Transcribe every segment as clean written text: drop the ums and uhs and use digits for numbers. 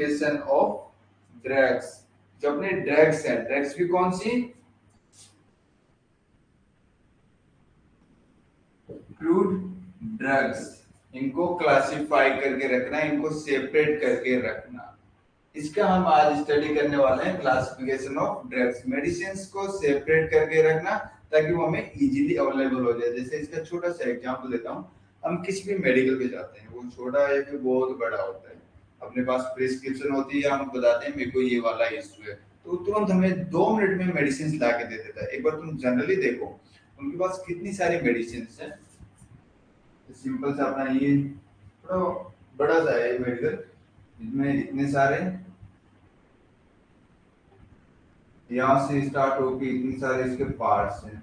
Of drugs. जो अपने drugs है, ड्रग्स भी कौन सी, क्रूड ड्रग्स, इनको क्लासिफाई करके रखना, इनको सेपरेट करके रखना। इसका हम आज स्टडी करने वाले हैं, क्लासिफिकेशन ऑफ ड्रग्स। मेडिसिन को सेपरेट करके रखना ताकि वो हमें इजीली अवेलेबल हो जाए। जैसे इसका छोटा सा एग्जांपल देता हूँ, हम किसी भी मेडिकल पे जाते हैं, वो छोटा है कि बहुत बड़ा होता है, अपने पास प्रिस्क्रिप्शन होती है, या हम बताते हैं मेरे को ये वाला इशू है, तो तुरंत हमें 2 मिनट में मेडिसिन ला के दे देता है। एक बार तुम जनरली देखो उनके पास कितनी सारी मेडिसिन है। सिंपल सा अपना ये थोड़ा बड़ा सा है मेडिकल, इसमें इतने सारे, यहाँ से स्टार्ट होके इतनी सारे इसके पार्ट्स हैं,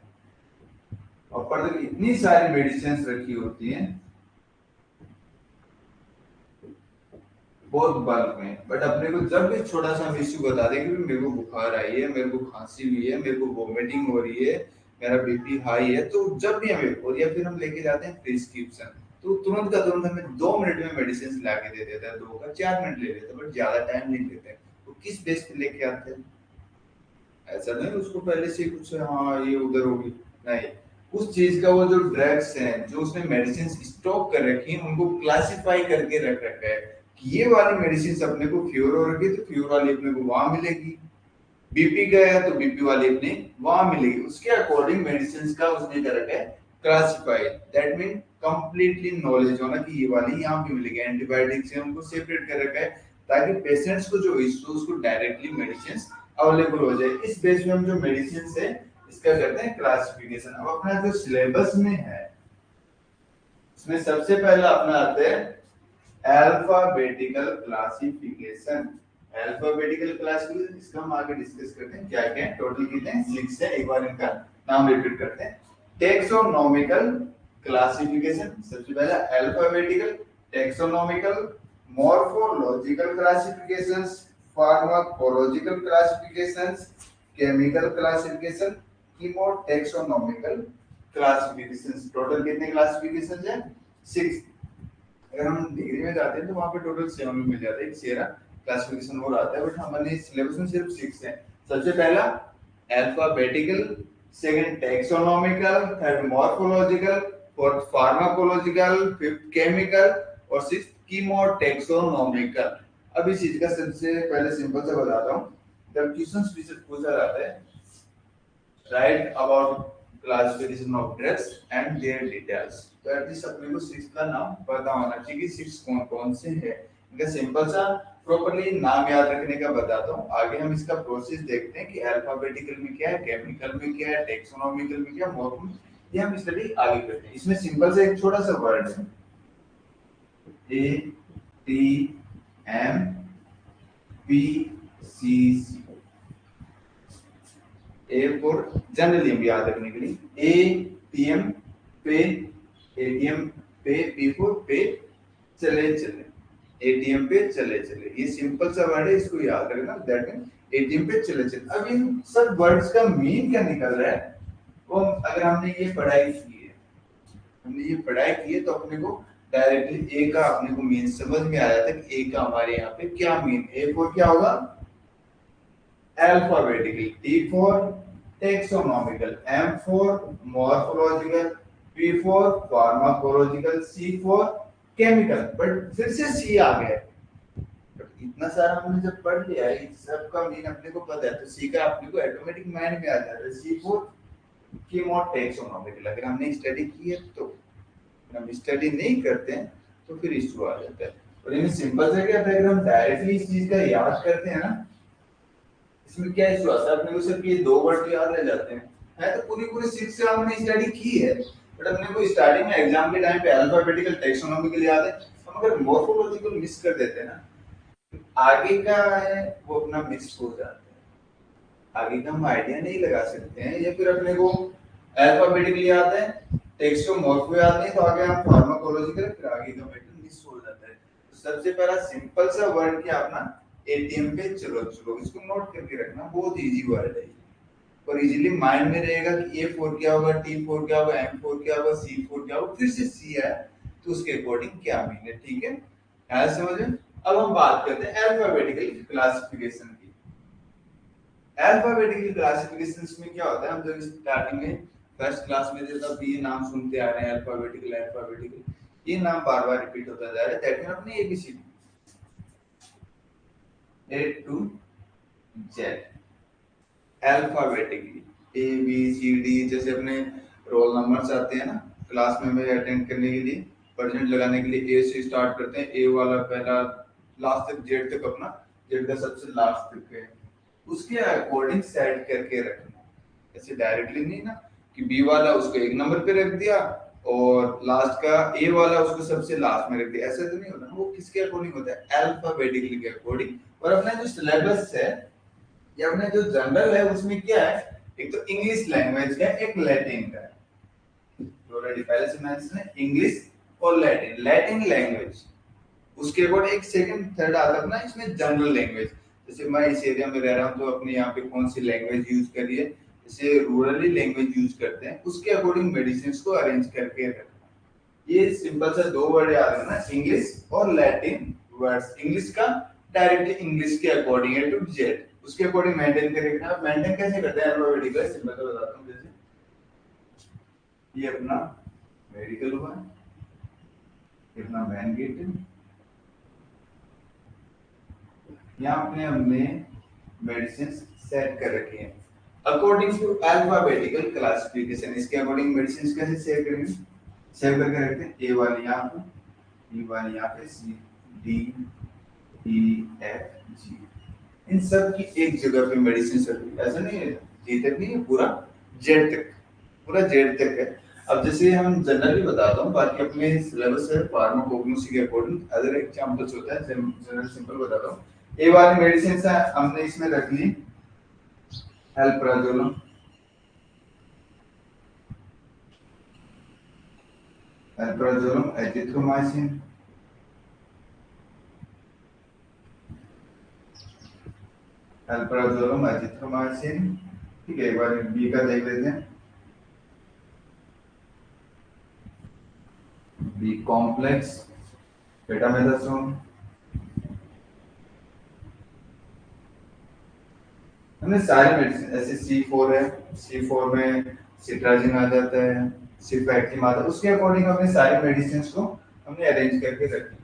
और पर तक इतनी सारी मेडिसिन रखी होती हैं बहुत बल्क में। बट अपने को जब भी छोटा सा इश्यू बता दें कि मेरे को बुखार आई है, मेरे को खांसी हुई है, मेरे को वोमिटिंग हो रही है, मेरा बीपी हाई है, तो जब भी हमें, और या फिर हम लेके जाते हैं प्रिस्क्रिप्शन, तो तुरंत का तुरंत हमें 2 मिनट में मेडिसिन ला के दे देता है, 2 का 4 मिनट ले लेता है, बट ज्यादा टाइम नहीं लेते हैं। तो किस बेस पे लेके आते हैं, ऐसा नहीं उसको पहले से कुछ हाँ ये उधर होगी, नहीं, उस चीज का वो जो ड्रग्स हैं जो उसने मेडिसिन स्टॉक कर रखी है उनको क्लासिफाई करके रख रखा है कि ये वाली मेडिसिन अपने को फ्यूर हो रखी है तो फ्यूर वाली अपने को वहां मिलेगी, बीपी का है तो बीपी वाली अपने वहां मिलेगी, उसके अकॉर्डिंग मेडिसिन का उसने कर रखा है classify. That mean completely knowledge होना कि ये वाली यहाँ पे मिलेगी। एंटीबायोटिक से उनको सेपरेट कर रखा है ताकि पेशेंट्स को जो इश्यू उसको डायरेक्टली मेडिसिन अवेलेबल हो जाए। इस बेस में हम जो मेडिसिन है इसका करते हैं क्लासिफिकेशन। अब अपना जो सिलेबस में है उसमें सबसे पहला अपना आता है अल्फाबेटिकल क्लासिफिकेशन। अल्फाबेटिकल क्लासिफिकेशन इसका हम आगे डिस्कस करते हैं, क्या क्या है, टोटल कितने हैं, 6 है। एक बार इनका नाम रिपीट करते हैं। टेक्सोनोमिकल क्लासिफिकेशन, सबसे पहला alphabetical, taxonomical, morphological classifications, pharmacological classifications, chemical classification, chemotaxonomical classifications. Total कितने क्लासिफिकेशंस है, 6। अगर हम डिग्री में जाते हैं तो वहां पे टोटल 7 में मिल जाता है, एक सेरा क्लासिफिकेशन और आता है, बट हमारे सिलेबस में सिर्फ 6 है। सबसे पहला alphabetical, second taxonomical, third morphological, fourth pharmacological, fifth chemical, और सिक्स्थ कीमोटेक्सोनोमिकल। अब इस चीज का सबसे पहले सिंपल सा बताता हूँ। जब क्वेश्चन पूछा जाता है, right about classification of drugs and their details, तो एटलीस्ट अपने को 6 का नाम पता होना चाहिए कि 6 कौन कौन से हैं। इनका सिंपल सा प्रॉपर्ली नाम याद रखने का बताता हूँ, आगे हम इसका प्रोसेस देखते हैं कि अल्फाबेटिकल में क्या है, केमिकल में क्या है, टेक्सोनोमिकल में क्या, मॉर्फोलॉजी, ये हम स्टडी आगे करते हैं। इसमें सिंपल से एक छोटा सा वर्ड है, A T M P C C. A for generally हम याद रखने के लिए एटीएम पे, एटीएम पे, पी फॉर पे, चले चले, एटीएम पे चले चले, ये सिंपल सा वर्ड है, इसको याद रखना। दैट मीन एटीएम पे चले चले। अब इन सब वर्ड्स का मीन क्या निकल रहा है, वो अगर हमने ये पढ़ाई की है, हमने ये पढ़ाई की है, तो अपने को डायरेक्टली ए का अपने को मीन समझ में आ जाता है कि ए का हमारे यहाँ पे क्या मीन। ए फॉर क्या होगा, alphabetically, T for taxonomical, M for morphological, P for pharmacological, C for chemical। But फिर से C आ गया, बट इतना सारा हमने जब पढ़ लिया है, इस सब का मीन अपने को पता है, तो C का अपने को ऑटोमेटिक माइंड में आ जाता है, C for कीमोटेक्सोनोमिकल। अगर हमने स्टडी की है तो, हम स्टडी नहीं करते हैं तो फिर इशू आ जाता है। और इनमें सिंपल से क्या था, अगर हम डायरेक्टली इस चीज का याद करते हैं ना, इसमें क्या इशू आता है, अपने को सिर्फ ये 2 वर्ड याद रह जाते हैं, है तो पूरी पूरी 6 से हमने स्टडी की है, बट अपने को स्टार्टिंग में एग्जाम के टाइम पे अल्फाबेटिकल टेक्सोनोमिकल याद है, हम अगर मॉर्फोलॉजिकल मिस कर देते हैं ना, आगे का है वो अपना मिस हो जाता है, आगे का हम आइडिया नहीं लगा सकते हैं। या फिर अपने को अल्फाबेटिकल याद है, टेक्सोमॉर्फो याद नहीं, तो आगे हम फार्माकोलॉजिकल, फिर आगे का पैटर्न मिस हो जाता है। तो सबसे पहला सिंपल सा वर्ड क्या अपना एटीएम पे चलो चलो, इसको नोट करके रखना, बहुत इजी वर्ड है और इजीली माइंड में रहेगा कि ए फोर क्या होगा, टी फोर क्या होगा, एम फोर क्या होगा, सी फोर क्या होगा, फिर से सी है तो उसके अकॉर्डिंग क्या मीन है। ठीक है, समझ में। अब हम बात करते हैं अल्फाबेटिकल क्लासिफिकेशन की। अल्फाबेटिकल क्लासिफिकेशन में क्या होता है, हम जब स्टार्टिंग में फर्स्ट क्लास में थे तब ये नाम सुनते आ रहे हैं अल्फाबेटिकल अल्फाबेटिकल, ये नाम बार बार रिपीट होता जा रहा है। दैट मीन अपने ABCD A to Z alphabetically A B C D, जैसे अपने रोल नंबर्स आते हैं ना क्लास में हमें अटेंड करने के लिए, परसेंट लगाने के लिए ए से स्टार्ट करते हैं, ए वाला पहला लास्ट तक जेड तक अपना, जेड का सबसे लास्ट तक है, उसके अकॉर्डिंग सेट करके रखना। ऐसे डायरेक्टली नहीं ना कि बी वाला उसको एक नंबर पे रख दिया और लास्ट का ए वाला उसको सबसे लास्ट में रख दिया, ऐसा तो नहीं होता ना। वो किसके अकॉर्डिंग होता है, अल्फाबेटिकली के अकॉर्डिंग। और अपना जो सिलेबस है या अपना जो जनरल है उसमें क्या है, एक तो इंग्लिश लैंग्वेज का, एक लैटिन का है, ऑलरेडी पहले से मेंशन है, इंग्लिश और लैटिन। लैटिन लैंग्वेज उसके बाद एक सेकंड थर्ड आता है ना इसमें जनरल लैंग्वेज। जैसे मैं इस एरिया में रह रहा हूँ तो अपने यहाँ पे कौन सी लैंग्वेज यूज करिए, जैसे रूरली लैंग्वेज यूज करते हैं उसके अकॉर्डिंग मेडिसिन को अरेंज करके रखना। ये सिंपल सा दो वर्ड याद रखना, इंग्लिश और लैटिन वर्ड्स। इंग्लिश का डायरेक्टली इंग्लिश के अकॉर्डिंग है टू जेड, उसके अकॉर्डिंग मेंटेन करके रखना। मेंटेन कैसे करते हैं अल्फाबेटिकल, सिंपल सा बताता हूँ। जैसे ये अपना मेडिकल हुआ, ये अपना मैन गेट है, यहाँ अपने हमने मेडिसिन सेट कर रखे हैं अकॉर्डिंग टू अल्फाबेटिकल क्लासिफिकेशन। इसके अकॉर्डिंग मेडिसिन कैसे सेव करेंगे, सेव करके रखते हैं। ए वाली यहाँ पे, बी वाली यहाँ पे, C D E F G, इन सब की एक जगह पे मेडिसिन रखी। ऐसा नहीं है जी तक नहीं है, पूरा जेड तक, पूरा जेड तक है। अब जैसे हम जनरली बताता हूँ, बाकी अपने सिलेबस है फार्माकोग्नोसी के अकॉर्डिंग अदर एग्जांपल्स होता है, जनरल सिंपल बताता हूँ। ए वाली मेडिसिन हमने इसमें रख ली alprazolam, alprazolam, azithromycin, alprazolam azithromycin. ठीक है, एक बार बी का देख लेते हैं, बी कॉम्प्लेक्स बेटामेथासोन। हमने सारे मेडिसिन, ऐसे C4 है, C4 में सिट्राजिन आ जाता है, सिफैक्टिम आता है, उसके अकॉर्डिंग अपने सारे मेडिसिन को हमने अरेंज करके रखी।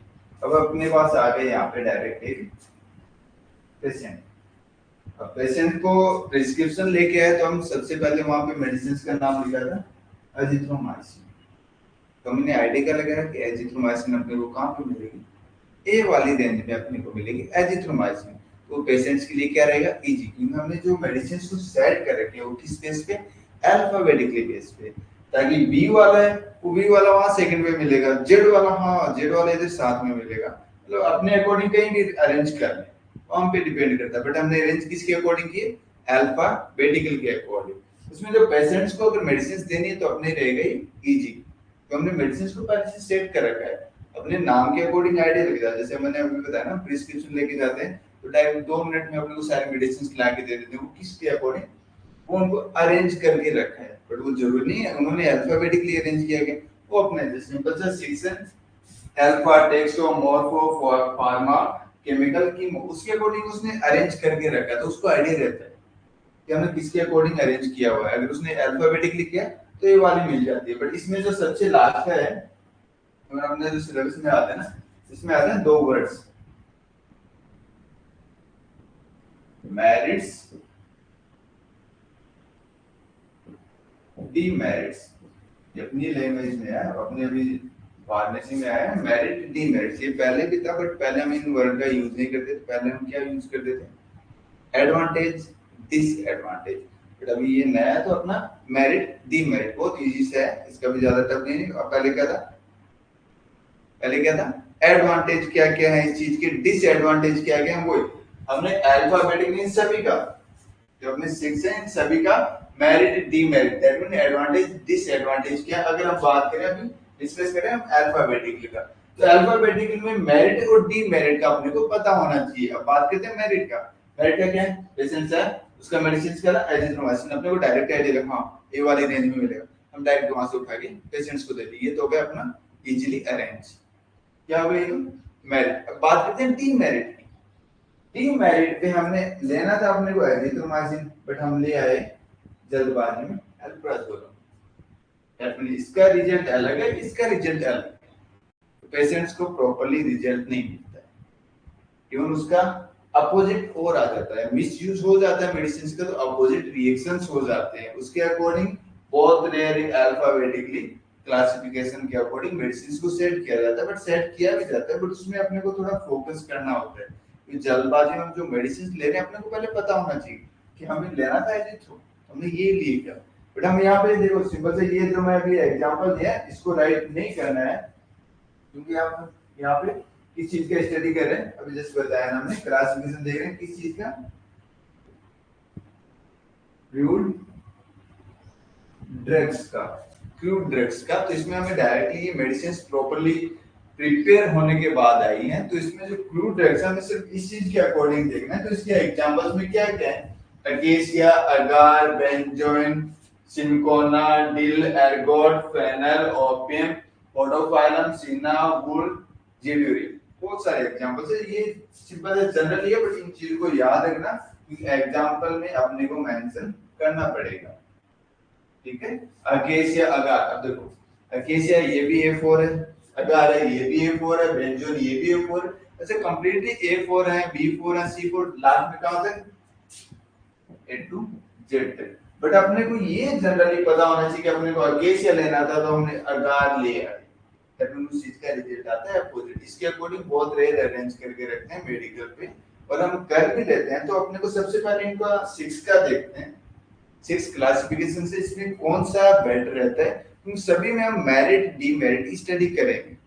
अब अपने पास आ गए यहाँ पे डायरेक्ट एक पेशेंट। अब पेशेंट को प्रिस्क्रिप्शन लेके आए तो हम सबसे पहले वहां पे मेडिसिन का नाम लिखा था एजिथ्रोमाइसिन। तो हमने आईडी का लगाया कि एजिथ्रोमाइसिन अपने को कहाँ पे मिलेगी, ए वाली रेंज में अपने को मिलेगी एजिथ्रोमाइसिन। तो पेशेंट्स के लिए क्या रहेगा, इजी, क्योंकि हमने जो मेडिसिन को सेट कर रखे हैं वो किस बेस पे, अल्फाबेटिकली बेस पे, ताकि बी वाला है वो बी वाला वहां सेकंड में मिलेगा, जेड वाला हाँ जेड वाला इधर साथ में मिलेगा। मतलब अपने अकॉर्डिंग कहीं भी अरेंज कर लें, हम पे डिपेंड करता है, बट हमने अरेंज किसके अकॉर्डिंग किए, अल्फाबेटिकल के अकॉर्डिंग। उसमें जो पेशेंट्स को अगर मेडिसिन देनी है तो अपने रहेगा ही इजी, तो हमने मेडिसिन को पहले से सेट कर रखा है, अपने नाम के अकॉर्डिंग आइडिया लग जाता है। जैसे मैंने अभी बताया ना, प्रिस्क्रिप्शन लेके जाते हैं तो डायरेक्ट 2 मिनट में अपने को सारे मेडिसिन ला के दे देते हैं, वो किसके अकॉर्डिंग वो उनको अरेंज करके रखा है, बट वो जरूरी नहीं है उन्होंने अल्फाबेटिकली अरेंज किया गया। वो अपने जैसे सिंपल सा सेक्शन अल्फा टेक्सो मॉर्फो फार्मा केमिकल की उसके अकॉर्डिंग उसने अरेंज करके रखा, तो उसको आइडिया रहता है कि हमने किसके अकॉर्डिंग अरेंज किया हुआ है। अगर उसने अल्फाबेटिकली किया तो ये वाली मिल जाती है, बट इसमें जो सबसे लास्ट है, अगर अपने जो सिलेबस में आता है ना, इसमें आते हैं 2 वर्ड्स, मेरिट्स डीमेरिट्स। अपनी लैंग्वेज में है, अपने अभी फार्मेसी में आया है मेरिट डीमेरिट्स। ये पहले भी था बट पहले हम इन वर्ड का यूज नहीं करते थे, पहले हम क्या यूज करते थे, एडवांटेज डिसएडवांटेज। बट अभी ये नया है तो अपना मेरिट डीमेरिट बहुत इजी से है, इसका भी ज्यादा टफ नहीं है। और पहले क्या था, पहले क्या था, एडवांटेज क्या क्या है इस चीज के, डिसएडवांटेज क्या क्या है, वो हमने अल्फाबेटिक इन सभी का जो अपने सिक्स है इन सभी का merit demerit, that mean advantage disadvantage क्या। अगर हम बात करें अभी डिस्कस करें हम अल्फाबेटिकली का, तो अल्फाबेटिकली में मेरिट और डीमेरिट का अपने को पता होना चाहिए। अब बात करते हैं मेरिट का, मेरिट का क्या है, पेशेंट है उसका मेडिसिन का एजिथ्रोमाइसिन, अपने को डायरेक्ट आइडिया हाँ ए वाली रेंज में मिलेगा, हम डायरेक्ट वहां से उठा के पेशेंट्स को दे देंगे, ये तो हो गया अपना इजीली अरेंज। क्या हो गया, मेरिट। अब बात करते हैं डी मेरिट की। डी मेरिट पे हमने लेना था अपने को एजिथ्रोमाइसिन, बट हम ले आए जल्दबाजी में अल्प्राजोलम। दैट मीन इसका रिजल्ट अलग है, इसका रिजल्ट अलग है, तो पेशेंट्स को प्रॉपर्ली रिजल्ट नहीं मिलता है, इवन उसका अपोजिट और आ जाता है, मिस यूज हो जाता है मेडिसिन का, तो अपोजिट रिएक्शंस हो जाते हैं उसके अकॉर्डिंग। बहुत रेयर अल्फाबेटिकली क्लासिफिकेशन के अकॉर्डिंग मेडिसिन को सेट किया जाता है, बट सेट किया भी जाता है, बट उसमें अपने को थोड़ा फोकस करना होता है कि जल्दबाजी में हम जो मेडिसिन ले रहे हैं अपने को पहले पता होना चाहिए कि हमें लेना था एजिथ्रो, हमने ये लिए क्या। बट हम यहाँ पे देखो सिंपल से ये जो मैं अभी एग्जांपल दिया है इसको राइट नहीं करना है, क्योंकि आप यहाँ पे किस चीज का स्टडी कर रहे हैं, अभी जस्ट बताया ना हमने, क्लासिफिकेशन देख रहे हैं किस चीज का, क्रूड ड्रग्स का, क्रूड ड्रग्स का। तो इसमें हमें डायरेक्टली ये मेडिसिन प्रॉपर्ली प्रिपेयर होने के बाद आई हैं, तो इसमें जो क्रूड ड्रग्स है हमें सिर्फ इस चीज के अकॉर्डिंग देखना है। तो इसके एग्जांपल्स में क्या क्या है, acacia, agar, benzoin, cinchona, dill, ergot, fennel, opium, podophyllum, senna, wool, जिब्यूरी, बहुत सारे एग्जांपल्स है। ये सिंपल है, जनरल है, बट इन चीजों को याद रखना क्योंकि एग्जांपल में अपने को मेंशन करना पड़ेगा, ठीक है। अकेसिया, अगार, अब देखो अकेसिया ये भी A4 है, अगार है ये भी A4 है, बेंजोन ये भी A4 है, ऐसे कंप्लीटली A4 है, B4 है, C4, लास्ट में क्या होता है A to Z तक। बट अपने को ये जनरली पता होना चाहिए कि अपने को अकेसिया लेना था तो हमने अगार लिया, तब उस चीज का रिजल्ट आता है अपोजिट। इसके अकॉर्डिंग बहुत रेयर अरेंज करके रखते हैं मेडिकल पे, और हम कर भी लेते हैं। तो अपने को सबसे पहले इनका 6 का देखते हैं, 6 क्लासिफिकेशन से इसमें कौन सा बेटर रहता है, क्योंकि सभी में हम मेरिट डीमेरिट स्टडी करेंगे।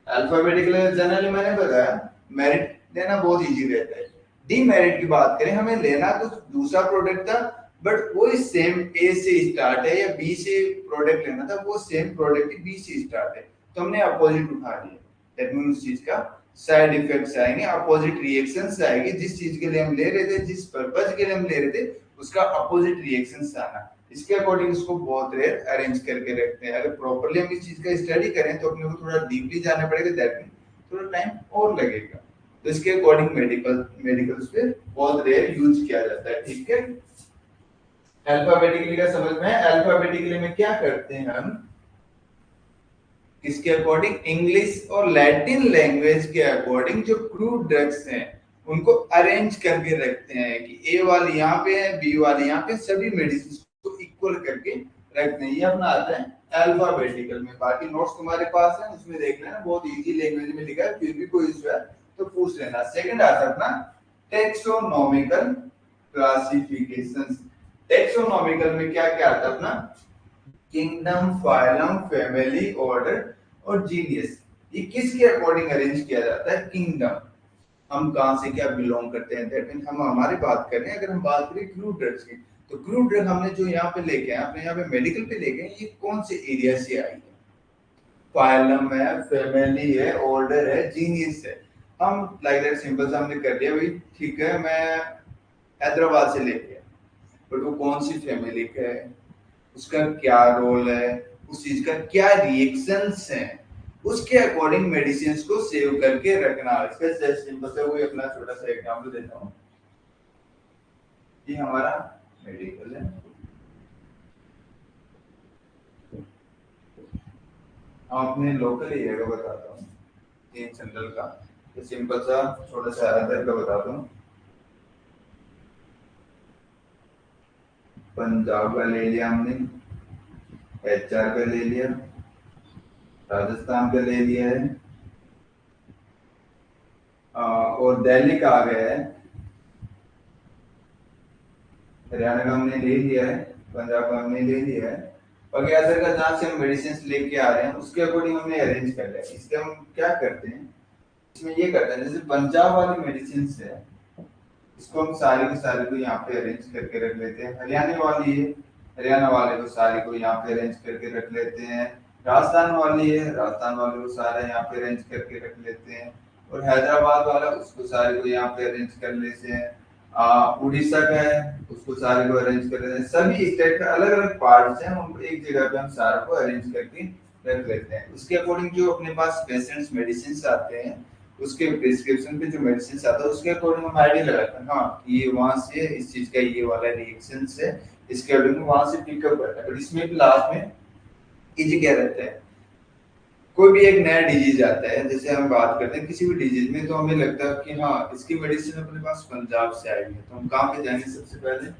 अल्फाबेटिकली जनरली मैंने बताया मेरिट लेना बहुत इजी रहता है। डीमेरिट की बात करें, हमें लेना तो दूसरा प्रोडक्ट था, बट वो सेम ए से स्टार्ट है या बी से प्रोडक्ट लेना था, वो सेम प्रोडक्ट बी से स्टार्ट है, तो हमने अपोजिट उठा लिया। दैट मीन उस चीज का साइड इफेक्ट्स आएंगे, अपोजिट रिएक्शंस आएंगे, जिस चीज के लिए हम ले रहे थे, जिस पर्पज के लिए हम ले रहे थे उसका अपोजिट रिएक्शंस आना। इसके अकॉर्डिंग इसको बहुत रेयर अरेंज करके रखते हैं। अगर प्रॉपर्ली हम इस चीज का स्टडी करें तो अपने को थोड़ा डीपली जाना पड़ेगा, दैट मीन थोड़ा टाइम और लगेगा। तो इसके अकॉर्डिंग मेडिकल्स पे बहुत रेयर यूज किया जाता है, ठीक है। अल्फाबेटिकली का समझ में है, अल्फाबेटिकली में क्या करते हैं हम, किसके अकॉर्डिंग, इंग्लिश और लैटिन लैंग्वेज के अकॉर्डिंग जो क्रूड ड्रग्स हैं उनको अरेंज करके रखते हैं कि ए वाली यहाँ पे है, बी वाली यहाँ पे, सभी मेडिसिन को इक्वल करके रखते हैं। ये अपना आता है अल्फाबेटिकल में। बाकी नोट्स तुम्हारे पास है, उसमें देख लेना, बहुत इजी लैंग्वेज में लिखा है, फिर भी कोई इशू है तो पूछ लेना। सेकंड आता है अपना टेक्सोनोमिकल क्लासिफिकेशंस। टेक्सोनोमिकल में क्या क्या आता है अपना, किंगडम, फाइलम, फैमिली, ऑर्डर और जीनियस। ये किसके अकॉर्डिंग अरेंज किया जाता है, किंगडम, हम कहां से क्या बिलोंग करते हैं, दैट मीन हम हमारी बात कर रहे हैं। अगर हम बात करें क्रूड ड्रग्स की, तो क्रूड ड्रग हमने जो यहाँ पे लेके आए, अपने यहाँ पे मेडिकल पे लेके आए, ये कौन से एरिया से आई है, फाइलम है, फैमिली है, ऑर्डर है, जीनियस है। हम लाइक दैट सिंपल सा हमने कर लिया भाई, ठीक है, मैं हैदराबाद से लेके आया, बट वो कौन सी फैमिली का है, उसका क्या रोल है, उस चीज का क्या रिएक्शंस हैं, उसके अकॉर्डिंग मेडिसिन को सेव करके रखना। इसका सिंपल से कोई अपना छोटा सा एग्जांपल देता हूँ। ये हमारा मेडिकल है, हम अपने लोकल एरिया का बताता हूँ, ये जनरल का, तो सिंपल सा छोटा सा अदर का बताता हूँ। पंजाब का ले लिया हमने, HR का ले लिया, राजस्थान का ले लिया है, और दिल्ली का आ गया है, हरियाणा का हमने ले लिया है, पंजाब का हमने ले लिया है। बाकी अदर का जहाँ से हम मेडिसिन लेके आ रहे हैं उसके अकॉर्डिंग हमने अरेंज कर लिया। इसके हम क्या करते हैं, इसमें ये करते हैं, जैसे पंजाब वाली मेडिसिन है इसको हम सारी की सारी को यहाँ पे अरेंज करके रख लेते हैं। हरियाणा वाली है, हरियाणा वाले को सारी को यहाँ पे अरेंज करके रख लेते हैं। राजस्थान वाली है, राजस्थान वाले को सारा यहाँ पे अरेंज करके रख लेते हैं। और हैदराबाद वाला उसको सारे को यहाँ पे अरेंज कर लेते हैं। उड़ीसा का है उसको सारे को अरेंज कर लेते हैं। सभी स्टेट का अलग अलग पार्ट्स हैं, हम एक जगह पे हम सारा को अरेंज करके रख लेते हैं। उसके अकॉर्डिंग जो अपने पास पेशेंट्स मेडिसिन आते हैं उसके प्रिस्क्रिप्शन पे जो मेडिसिन आता है उसके अकॉर्डिंग हम आइडिया लगाते हैं, हाँ ये वहां से इस चीज का ये वाला रिएक्शन से इसके अकॉर्डिंग वहां से पिकअप करता है। बट इसमें भी लास्ट में इजी क्या रहता है, कोई भी एक नया डिजीज आता है, जैसे हम बात करते हैं किसी भी डिजीज में, तो हमें लगता है कि हाँ इसकी मेडिसिन अपने पास पंजाब से आएगी, तो हम कहाँ पे जाएंगे सबसे पहले,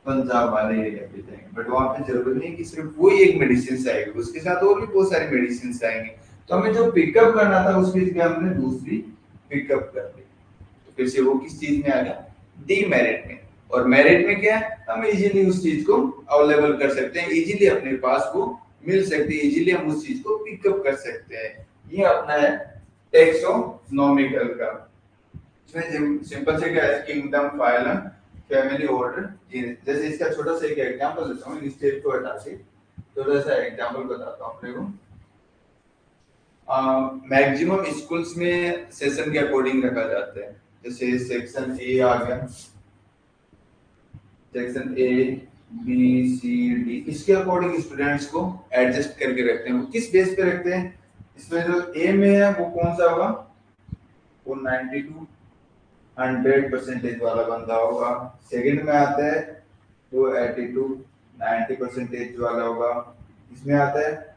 पंजाब वाले एरिया पे जाएंगे। बट वहां पे जरूरी नहीं कि सिर्फ वो ही एक मेडिसिन आएगी, उसके साथ और भी बहुत सारी मेडिसिन आएंगे, तो हमें जो पिकअप करना था उसकी जगह हमने दूसरी पिकअप कर ली, तो फिर से वो किस चीज में आ गया, डीमेरिट में। और मेरिट में क्या है, हम इजीली उस चीज को अवेलेबल कर सकते हैं, इजीली अपने पास वो मिल सकती है, इजीली हम उस चीज को पिकअप कर सकते हैं। ये अपना है टेक्सोनोमिकल का। इसमें सिंपल से क्या है, kingdom, phylum, family, order, genus. जैसे इसका छोटा सा एक एग्जांपल देता हूँ, इस स्टेज को हटा के छोटा सा एग्जांपल बताता हूँ अपने को। मैक्सिमम स्कूल्स में सेशन के अकॉर्डिंग रखा जाता है, जैसे सेक्शन ए आ गया, section A B C D, इसके अकॉर्डिंग स्टूडेंट्स को एडजस्ट करके रखते हैं। वो किस बेस पे रखते हैं, इसमें जो ए में है वो कौन सा होगा, वो 92 100% वाला बंदा होगा। सेकंड में आता है वो 82 90% वाला होगा। इसमें आता है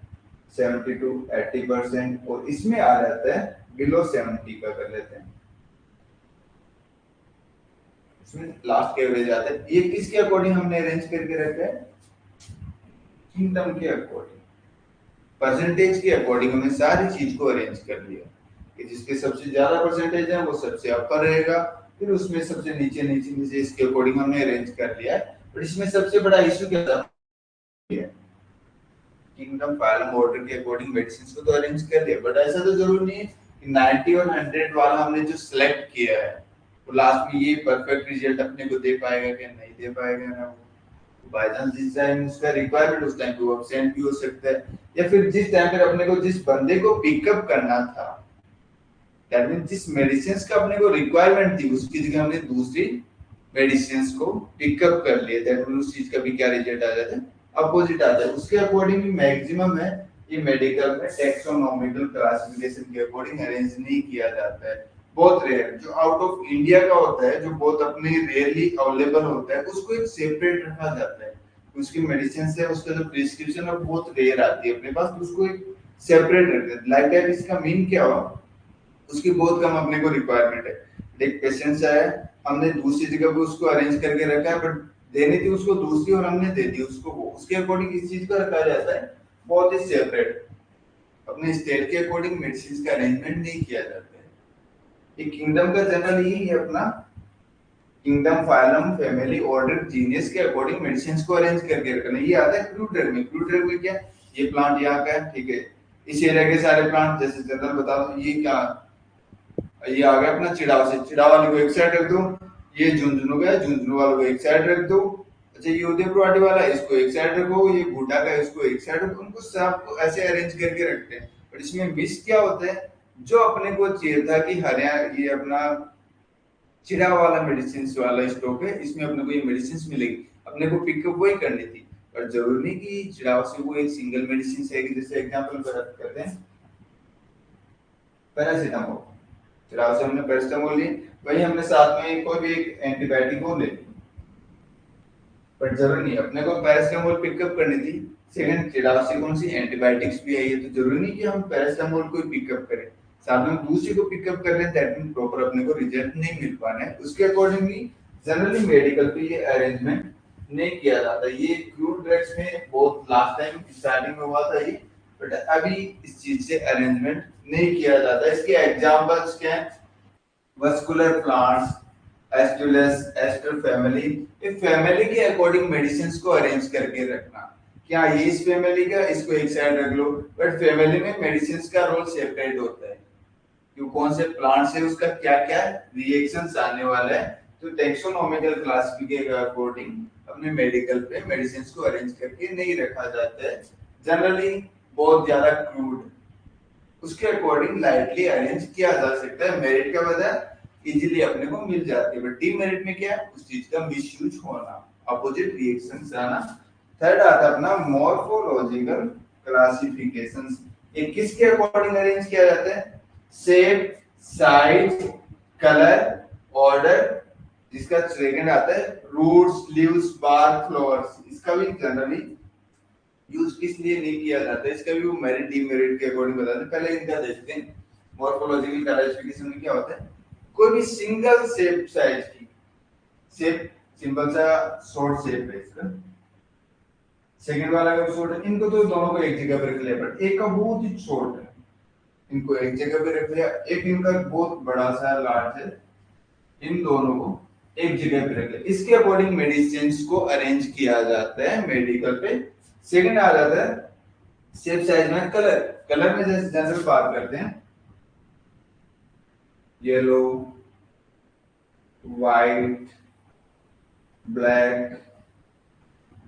72 80%, और इसमें आ जाता है बिलो 70 का कर लेते हैं, इसमें लास्ट के एवरेज आता है। ये किसके अकॉर्डिंग हमने अरेंज करके रखा है, किंगडम के अकॉर्डिंग, परसेंटेज के अकॉर्डिंग हमने सारी चीज को अरेंज कर लिया कि जिसके सबसे ज्यादा परसेंटेज है वो सबसे अपर रहेगा, फिर उसमें सबसे नीचे नीचे नीचे इसके अकॉर्डिंग हमने अरेंज कर लिया है। बट इसमें सबसे बड़ा इशू क्या था, किंगडम फाइलम ऑर्डर के अकॉर्डिंग मेडिसिन को तो अरेंज कर लिया, बट ऐसा तो जरूरी नहीं है कि 90 और 100 वाला हमने जो सिलेक्ट किया है वो लास्ट में ये परफेक्ट रिजल्ट अपने को दे पाएगा कि नहीं दे पाएगा ना। वो बाय चांस जिस टाइम उसका रिक्वायरमेंट उस टाइम पे वो एब्सेंट भी हो सकता है, या फिर जिस टाइम पर अपने को जिस बंदे को पिकअप करना था, दैट मींस जिस मेडिसिन का अपने को रिक्वायरमेंट थी उसकी जगह हमने दूसरी मेडिसिन को पिकअप कर लिया, दैट मींस उस चीज का भी क्या रिजल्ट आ जाता है, अपोजिट आता है। उसके अकॉर्डिंग भी मैक्सिमम है ये मेडिकल में टेक्सोनोमिकल क्लासिफिकेशन के अकॉर्डिंग अरेंज नहीं किया जाता है। बहुत रेयर जो आउट ऑफ इंडिया का होता है, जो बहुत अपने रेयरली अवेलेबल होता है, उसको एक सेपरेट रखा जाता है। उसकी मेडिसिन से उसका जो प्रिस्क्रिप्शन है बहुत रेयर आती है अपने पास, तो उसको एक सेपरेट रखते हैं। लाइक दैट इसका मीन क्या हुआ, उसकी बहुत कम अपने को रिक्वायरमेंट है। एक पेशेंट आया, हमने दूसरी जगह पे उसको अरेंज करके रखा है, बट देनी थी उसको दूसरी और हमने दे दी उसको वो, उसके अकॉर्डिंग इस चीज को रखा जाता है बहुत ही सेपरेट। अपने स्टेट के अकॉर्डिंग मेडिसिन का अरेंजमेंट नहीं किया जाता है। ये किंगडम का जनरल यही है अपना, kingdom phylum family order genius के अकॉर्डिंग मेडिसिन को अरेंज करके रखना। ये आता है क्रू ड्रग में। क्रू ड्रग में क्या, ये प्लांट यहाँ का है, ठीक है, इस एरिया के सारे प्लांट जैसे जनरल बता दो, ये क्या, ये आ गया अपना चिड़ाव से, चिड़ाव वाले को एक साइड रख दो, ये झुंझुनू का है, झुंझुनू वाले को एक साइड रख दो। अच्छा ये उदयपुर वाटी वाला है, इसको एक साइड रखो, ये बूटा का है, इसको एक साइड रखो। उनको सबको ऐसे अरेंज करके रखते हैं। बट इसमें मिस क्या होता है, जो अपने को चाहिए था कि हरियाणा ये अपना चिड़ाव वाला मेडिसिन वाला स्टॉक है, इसमें अपने को ये मेडिसिन मिलेगी, अपने को पिकअप वही करनी थी। पर जरूरी नहीं कि चिड़ाव से वो एक सिंगल मेडिसिन है, जैसे एग्जाम्पल करते हैं पैरासीटामोल, चिड़ाव से हमने पैरासीटामोल ली, वही हमने साथ में कोई भी एक एंटीबायोटिक को ले ली। बट जरूरी नहीं, अपने को पैरासीटामोल पिकअप करनी थी, सेकंड चिड़ाव से कौन सी एंटीबायोटिक्स भी आई है, तो जरूरी नहीं कि हम पैरासीटामोल को पिकअप करें, साथ में दूसरी को पिकअप कर लें, दैट मीन प्रॉपर अपने को रिजल्ट नहीं मिल पाना है। उसके अकॉर्डिंगली जनरली मेडिकल पे ये अरेंजमेंट नहीं किया जाता। ये क्रूड ड्रग्स में बहुत लास्ट टाइम स्टार्टिंग में हुआ था ये, बट अभी इस चीज से अरेंजमेंट नहीं किया जाता। इसके एग्जांपल्स क्या हैं, वस्कुलर प्लांट्स, एस्टुलस, एस्टर फैमिली, ये फैमिली के अकॉर्डिंग मेडिसिन को अरेंज करके रखना। क्या ये इस फैमिली का, इसको एक साइड रख लो, बट फैमिली में मेडिसिन का रोल सेपरेट होता है, क्यों कौन से प्लांट से उसका क्या क्या रिएक्शंस आने वाला है। तो टेक्सोनोमिकल क्लासिफिकेशन के अकॉर्डिंग अपने मेडिकल पे मेडिसिन को अरेंज करके नहीं रखा जाता है। जनरली बहुत ज्यादा क्रूड, उसके अकॉर्डिंग लाइटली अरेंज किया जा सकता है, मेरिट का वजह इजीली अपने को मिल जाती है। बट डीमेरिट में क्या, उस चीज का मिसयूज होना, अपोजिट रिएक्शंस आना। थर्ड आता है अपना मॉर्फोलॉजिकल क्लासिफिकेशंस। ये किसके अकॉर्डिंग अरेंज किया जाता है, शेप, साइज, कलर, ऑर्डर, जिसका सेकंड आता है रूट्स, लीव्स, बार्क, फ्लावर्स। इसका भी जनरली यूज किस लिए नहीं किया जाता है, इसका भी वो मेरिट डीमेरिट के अकॉर्डिंग बताते हैं। पहले इनका देखते हैं मॉर्फोलॉजिकल क्लासिफिकेशन में क्या होता है। कोई भी सिंगल शेप साइज की शेप, सिंपल सा शॉर्ट शेप है इसका, सेकंड वाला का शॉर्ट है, इनको तो दोनों को एक जगह पर रख लिया, बट एक का बहुत ही शॉर्ट है, इनको एक जगह पे रख लिया। एक इनका बहुत बड़ा सा लार्ज है, इन दोनों को एक जगह पे रख लिया। इसके अकॉर्डिंग मेडिसिन को अरेंज किया जाता है मेडिकल पे। सेकंड आ जाता है शेप साइज में कलर। कलर में जैसे जनरल बात करते हैं, येलो, व्हाइट, ब्लैक,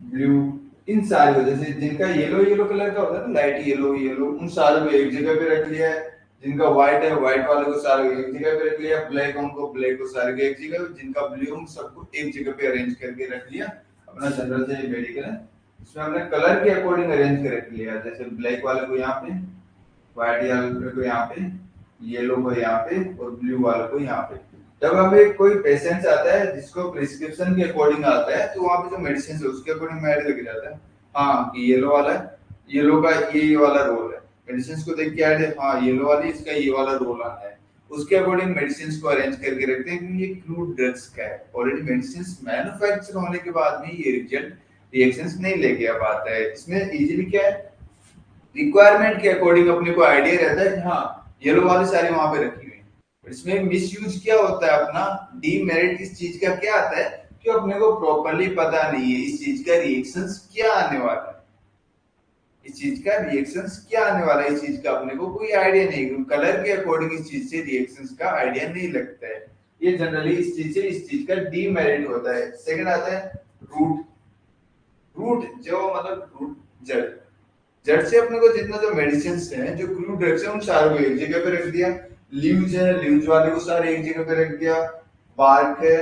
ब्लू, इन सारी वजह से जिनका येलो येलो कलर का होता है ना, लाइट येलो येलो, उन सारों को एक जगह पे रख लिया है। जिनका व्हाइट है, व्हाइट वाले को सारे को एक जगह पे रख लिया। ब्लैक उनको ब्लैक को सारे को एक जगह, जिनका ब्लू उन सबको एक जगह पे अरेंज करके रख लिया। अपना जनरल से मेडिकल है, इसमें हमने कलर के अकॉर्डिंग अरेंज कर रख लिया। जैसे ब्लैक वाले को यहाँ पे, व्हाइट वाले को यहाँ पे, येलो को यहाँ पे और ब्लू वाले को यहाँ पे। जब हमें कोई पेशेंट आता है जिसको प्रिस्क्रिप्शन के अकॉर्डिंग आता है, तो वहाँ पे जो मेडिसिन है उसके अकॉर्डिंग में ऐड करके जाता है। हाँ कि येलो वाला है, येलो का ये वाला रोल है, मेडिसिन को देख के ऐड है, हाँ येलो वाली इसका ये वाला रोल आना है। उसके अकॉर्डिंग मेडिसिन को अरेंज करके रखते हैं, क्योंकि ये क्रूड ड्रग्स का है। ऑलरेडी मेडिसिन मैन्युफैक्चर होने के बाद भी ये रिएक्शंस नहीं लेके आ पाता है। इसमें इजीली क्या है, रिक्वायरमेंट के अकॉर्डिंग अपने को आइडिया रहता है कि हाँ येलो वाली सारी वहां पे रखी हुई है। इसमें मिसयूज क्या होता है, अपना डीमेरिट इस चीज का क्या आता है कि अपने को प्रॉपरली पता नहीं है इस चीज का रिएक्शंस क्या आने वाला है, इस चीज का रिएक्शंस क्या आने वाला है, इस चीज का अपने को कोई आइडिया नहीं। कलर के अकॉर्डिंग इस चीज से रिएक्शंस का आइडिया नहीं लगता है। ये जनरली इस चीज से इस चीज का डीमेरिट होता है। सेकंड आता है रूट। रूट जो मतलब रूट, जड़, जड़ से अपने को जितना जो मेडिसिन है, जो क्रूड ड्रग्स है, उन सारों को एक जगह पे रख दिया। लीव्स है, लीव्स वाले को सारे एक जगह पे रख दिया। बार्क है,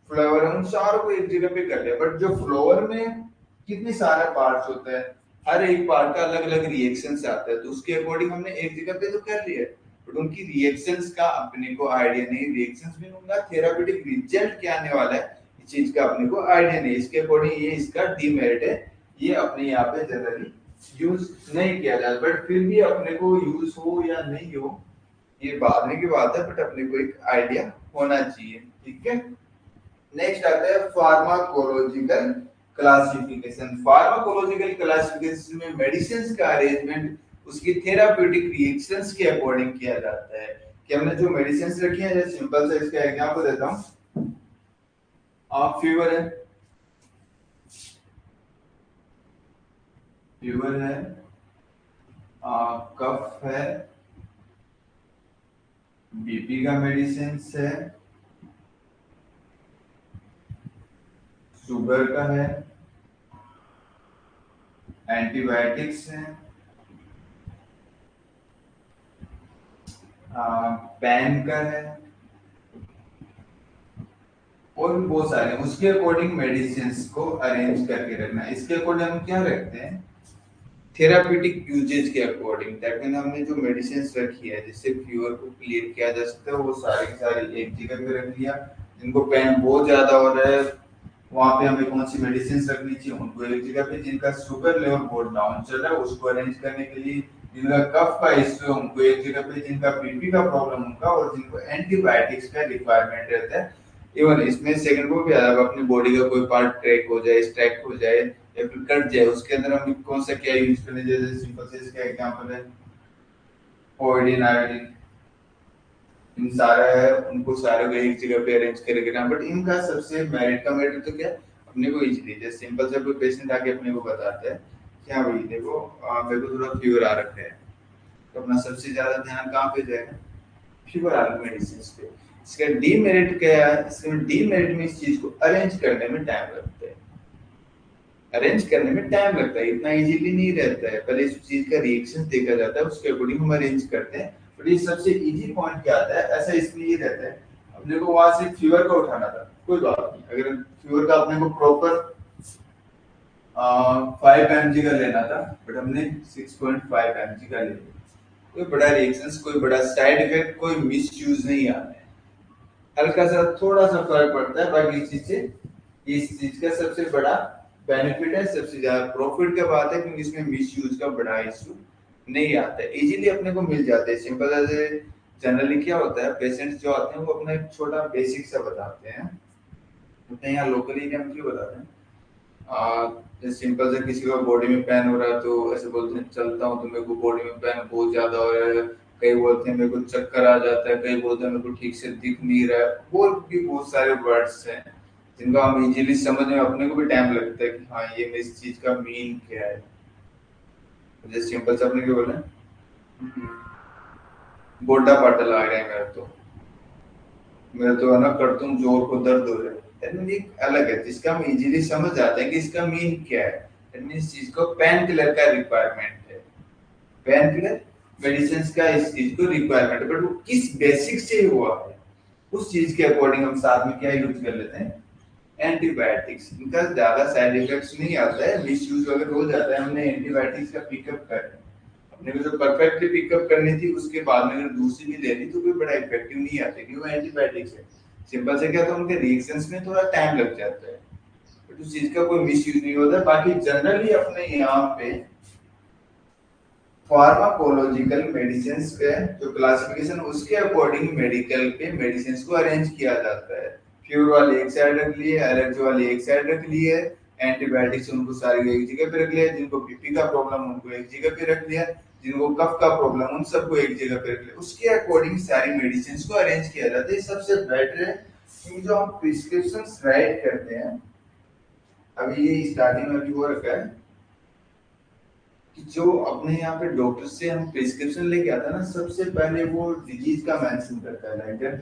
फ्लावर है, उन सारों को एक जगह पे कर दिया। बट जो फ्लावर में कितने सारे पार्ट्स होते हैं, हर एक पार्ट का अलग अलग रिएक्शन आता है, तो उसके अकॉर्डिंग हमने एक जगह पे तो कर लिया, बट उनकी रिएक्शंस का अपने को आइडिया नहीं। रिएक्शंस में उनका थेरापेटिक रिजल्ट क्या आने वाला है, इस चीज का अपने को आइडिया नहीं। इसके अकॉर्डिंग ये इसका डीमेरिट है, ये अपने यहाँ पे जनरली यूज नहीं किया जाता। बट फिर भी अपने को यूज हो या नहीं हो ये बाद में की बात है, बट अपने को एक आइडिया होना चाहिए। ठीक है, नेक्स्ट आता है फार्माकोलॉजिकल क्लासिफिकेशन। फार्माकोलॉजिकल क्लासिफिकेशन में मेडिसिन का अरेंजमेंट उसकी थेराप्यूटिक रिएक्शंस के अकॉर्डिंग किया जाता है। कि हमने जो मेडिसिन रखी है, जैसे सिंपल सा इसका एग्जांपल देता हूं, आप फीवर है, फीवर है, कफ है, बीपी का मेडिसिन है, शुगर का है, एंटीबायोटिक्स है, पेन का है, और भी बहुत सारे। उसके अकॉर्डिंग मेडिसिन को अरेंज करके रखना। इसके अकॉर्डिंग हम क्या रखते हैं, थेराप्यूटिक यूजेज के अकॉर्डिंग। दैट मीन हमने जो मेडिसिन रखी है जिससे फीवर को क्लियर किया जा सकता है, वो सारी की सारी एक जगह पे रख लिया। जिनको पेन बहुत ज्यादा हो रहा है, वहां पे हमें कौन सी मेडिसिन रखनी चाहिए, उनको एक जगह पे। जिनका शुगर लेवल बहुत डाउन चल रहा है उसको अरेंज करने के लिए। जिनका कफ का इश्यू है उनको एक जगह पे, जिनका बीपी का प्रॉब्लम उनका, और जिनको एंटीबायोटिक्स का रिक्वायरमेंट रहता है। इवन इसमें सेकंड को भी आएगा, अपनी बॉडी का कोई पार्ट ट्रैक हो जाए, स्ट्रैक हो जाए या फिर कट जाए, उसके अंदर हम कौन सा क्या यूज करें। जैसे सिंपल से इसका एग्जांपल है ओडिन, आयोडीन, इन सारा है, उनको सारे को एक जगह पे अरेंज करके ना। बट इनका सबसे मेरिट का मेरिट तो क्या अपने को इजीली, जैसे सिंपल से कोई पेशेंट आके अपने को बताता है क्या भाई देखो मेरे को थोड़ा फीवर आ रखा है, तो अपना सबसे ज्यादा ध्यान कहाँ पे जाएगा, फीवर वाले मेडिसिन पे। इसका डीमेरिट क्या है, इसमें डीमेरिट में इस चीज को अरेंज करने में टाइम लगता है। अरेंज करने में टाइम लगता है, इतना इजीली नहीं रहता है। पहले इस चीज का रिएक्शन देखा जाता है, उसके अकॉर्डिंग हम अरेंज करते हैं। बट ये सबसे इजी पॉइंट क्या आता है, ऐसा इसमें ये रहता है, अपने को वहां से फीवर का उठाना था, कोई बात नहीं। अगर फीवर का अपने को प्रॉपर 5 mg का लेना था, बट हमने 6.5 mg का ले लिया। कोई बड़ा रिएक्शंस, कोई बड़ा साइड इफेक्ट, कोई मिस यूज नहीं आना है। हल्का सा थोड़ा सा फर्क पड़ता है, बाकी इस चीज से, इस चीज का सबसे बड़ा बेनिफिट है, सबसे ज्यादा प्रॉफिट का बात है, क्योंकि इसमें मिस यूज का बड़ा इशू नहीं आता है, इजीली अपने को मिल जाते हैं। सिंपल एज जनरली क्या होता है, पेशेंट्स जो आते हैं वो अपना एक छोटा बेसिक सा बताते हैं, अपने यहाँ लोकल एरिया में क्यों बताते हैं, सिंपल से किसी का बॉडी में पेन हो रहा है तो ऐसे बोलते हैं चलता हूँ तो मेरे को बॉडी में पेन बहुत ज्यादा हो रहा है, कई बोलते हैं मेरे को चक्कर आ जाता है, कई बोलते हैं मेरे को ठीक से दिख नहीं रहा है, और भी बहुत सारे वर्ड्स हैं जिनका हम इजीली समझ में अपने को भी टाइम लगता है कि हाँ ये मेरी इस चीज का मीन क्या है। जैसे सिंपल से अपने क्या बोले, गोड्डा पाटा लग रहा है मेरा तो है ना करतुम जोर को दर्द हो रहा है, that means एक अलग है जिसका हम इजीली समझ जाते हैं कि इसका मीन क्या है। that means इस चीज को पेन किलर का रिक्वायरमेंट है, पेन किलर मेडिसिन का इस चीज को रिक्वायरमेंट है, बट वो किस बेसिक से हुआ है उस चीज के अकॉर्डिंग हम साथ में क्या यूज कर लेते हैं, एंटीबायोटिक्स। इनका ज्यादा साइड इफेक्ट्स नहीं आता है, मिस यूज अगर हो जाता है, हमने एंटीबायोटिक्स का पिकअप कर अपने को जो परफेक्टली पिकअप करनी थी उसके बाद में अगर दूसरी भी लेनी तो कोई बड़ा इफेक्टिव नहीं आते, क्योंकि वो एंटीबायोटिक्स है। सिंपल से क्या, तो उनके रिएक्शंस में थोड़ा टाइम लग जाता है, बट उस चीज का कोई मिस यूज नहीं होता। बाकी जनरली अपने यहाँ पे फार्माकोलॉजिकल मेडिसिन पे जो क्लासिफिकेशन उसके अकॉर्डिंग मेडिकल पे मेडिसिन को अरेंज किया जाता है। फीवर वाले एक साइड रख लिए, एलर्जी वाले एक साइड रख लिए, एंटीबायोटिक्स उनको सारी एक जगह पे रख लिया, जिनको बीपी का प्रॉब्लम उनको एक जगह पे रख लिया, जिनको कफ का प्रॉब्लम उन सबको एक जगह पे रख लिया, उसके अकॉर्डिंग सारी मेडिसिन को अरेंज किया जाता है। सबसे बेटर है कि जो हम प्रिस्क्रिप्शन राइट करते हैं, अभी ये स्टार्टिंग में भी हो रखा है कि जो अपने यहाँ पे डॉक्टर से हम प्रिस्क्रिप्शन लेके आता है ना, सबसे पहले वो डिजीज का मेंशन करता है, लाइक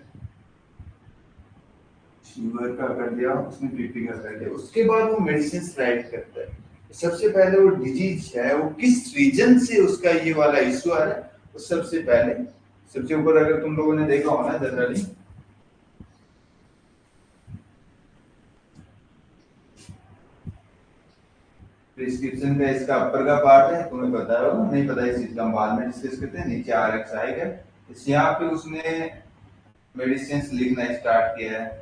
फीवर का कर दिया, उसने बीपी का कर दिया, उसके बाद वो मेडिसिन राइट करता है। सबसे पहले वो डिजीज है, वो किस रीजन से उसका ये वाला इशू आ रहा है, वो सबसे पहले, सबसे ऊपर अगर तुम लोगों ने देखा हो ना जनरली, प्रिस्क्रिप्शन का इसका अपर का पार्ट है, तुम्हें पता होगा, नहीं पता इस चीज का हम बाद में डिस्कस करते हैं। नीचे आरएक्स आएगा, इस यहाँ पे उसने मेडिसिन लिखना स्टार्ट किया है,